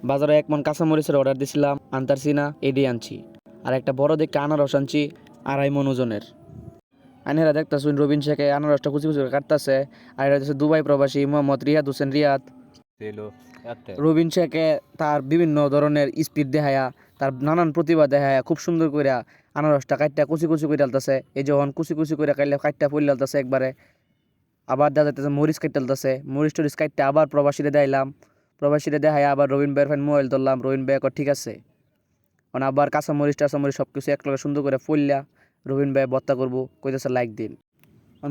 বাজারে 1 মন কাঁচামরিচের অর্ডার দিছিলাম, আনতারছি না, এডি আনছি। আর একটা বড় দেখে আনারস আনছি 2.5 মন ওজনের। আইনেরা দেখতেছুন রবিন শেখে আনারসটা কুচি কুচি করে কাটতেছে। আর এটা হচ্ছে দুবাই প্রবাসী মোহাম্মদ রিয়াদ হোসেন রিয়াদ। রবিন শেখে তার বিভিন্ন ধরনের স্পিড দেখায়া, তার নানান প্রতিভা দেখায়া খুব সুন্দর করে আনারসটা কাটটা কুচি কুচি করে আলতেছে। এই যখন কুচি কুচি করে কাটলে কাটটা পড়লে আলতেছে একবারে। আবার দেখা যাইতেছে মরিচ কাটতে আলতেছে, মরিচ টরিচ কাটতে আবার প্রবাসীরে দেখাইলাম। প্রবাসীরে দেখায় আবার রবিন ভাইয়ের ফ্যান মোবাইল ধরলাম, রবিন ভাই ঠিক আছে। মানে আবার কাঁচামরিচ টাচামরিচ সব কিছু একলগে সুন্দর করে ফইল্লা রবিন ভাই ভর্তা করবো, কইতেছে লাইক দিন।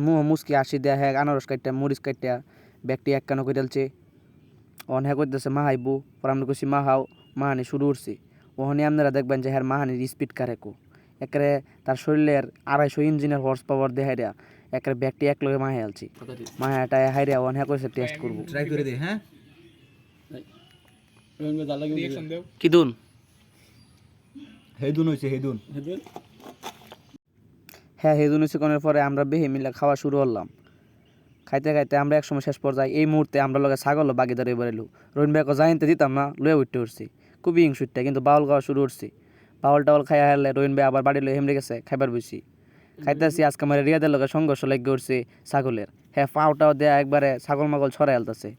মুহ মুসকি আসি দেয়া হ্যাঁ আনারস কাটটা মরিচ কাটটা ব্যাগটি এক কানো কইতালছে। অন হ্যাঁ কইতেছে মাহাইবু, পর আমরা কইছি মাহাও, মাহানি শুরু করছি। ওখানে আপনারা দেখবেন যে হ্যাঁ মাহানির স্পিড কারেকো একেবারে তার শরীরের 250 ইঞ্জিনের হর্স পাওয়ার দেখাই দেয়া একেবারে ব্যাগটি একলগে মাহাই আলছি। মাহাটা হাইরা অন হ্যাঁ কইছে টেস্ট করবো, ট্রাই করে দে। হ্যাঁ কিদুন হেদুন হইছে হেদুন। হ্যাঁ হেদুন হইছে কোনের পরে আমরা বেহে মিলে খাওয়া শুরু করলাম। খাইতে খাইতে আমরা একসময় শেষ পর্যায়ে এই মুহূর্তে আমরা লগে ছাগল বাগিদার এবার এলু। রহিন ভাইকে জাইনতে দিতাম না, লয়ে উঠতে উঠছি খুবই হিংসুটটা, কিন্তু বাউল খাওয়া শুরু করছি। বাউল টাউল খাইয়া হারলে রহিন ভাই আবার বাড়ি লয়ে হেমড়ে গেছে, খাইবার বইছি। খাইতেছি আজকে আমার রিয়াদের লগে সংঘর্ষ লেগে উঠছে ছাগলের। হ্যাঁ পাউটাও দেয়া একবারে ছাগল মাগল ছড়াই আলতেছে।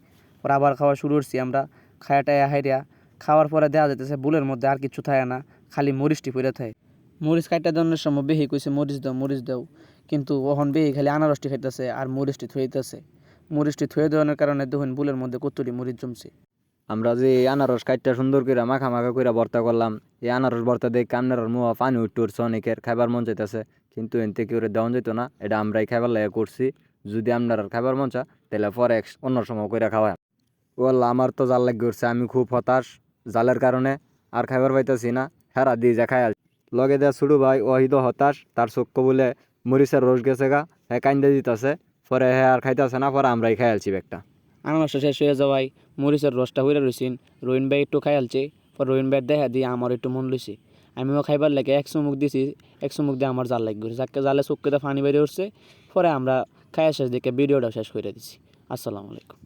পরে আবার খাওয়া শুরু করছি আমরা। খায়াটায়া হাইরিয়া খাওয়ার পরে দেওয়া যেতেছে বুলের মধ্যে আর কিছু থাকে না, খালি মরিচটি পড়ে থাকে। মরিচ কাইটা দেওয়ার সময় বেহি কইছে মরিচ দাও, কিন্তু ওহন বেহি খালি আনারসটি খাইতেছে আর মরিচটি থইতেছে। মরিচটি থয়ে দেওয়ার কারণে দেখুন বুলের মধ্যে কতটি মরিচ জমছে। আমরা যে এই আনারস কাইটটা সুন্দর করে মাখা মাখা করে ভর্তা করলাম, এই আনারস ভর্তা দেখে আপনার মুহ পানি উঠতে উঠছে, অনেকের খাইবার মন চাইতেছে, কিন্তু এনতে কি করে দেওয়া যেত না, এটা আমরাই খাইবার লাগে করছি। যদি আপনার খাইবার মন চা তাহলে পরে অন্য সময় করে খাওয়া। ওল্লা আমার তো জাল লাগে উঠছে, আমি খুব হতাশ জালের কারণে, আর খাইবার পাইতেছি না। হেরা দিয়ে যা খাই লগে দেয়া ছুড়ু ভাই ওহিদ হতাশ, তার চক্ষ বলে মরিচের রস গেছে গা, হ্যাঁ কাইন্দা দিতেছে, পরে হ্যাঁ আর খাইতেছে না, পরে আমরাই খাই আলছি ব্যাগটা। আনারসটা শেষ হয়ে যাওয়ায় মরিচের রসটা হইরা রইছিন, রহিন ভাই একটু খাই আলছে। পর রহিন ভাই দেখা দিয়ে আমার একটু মন লইছে, আমিও খাইবার লাগে 1 চুমুক দিছি। 1 চুমুক দিয়ে আমার জাল লাগবে, যাকে জালে চোখকে পানি বেরিয়ে উঠছে। পরে আমরা খাইয়া শেষ দেখে ভিডিওটা শেষ করে দিছি। আসসালামু আলাইকুম।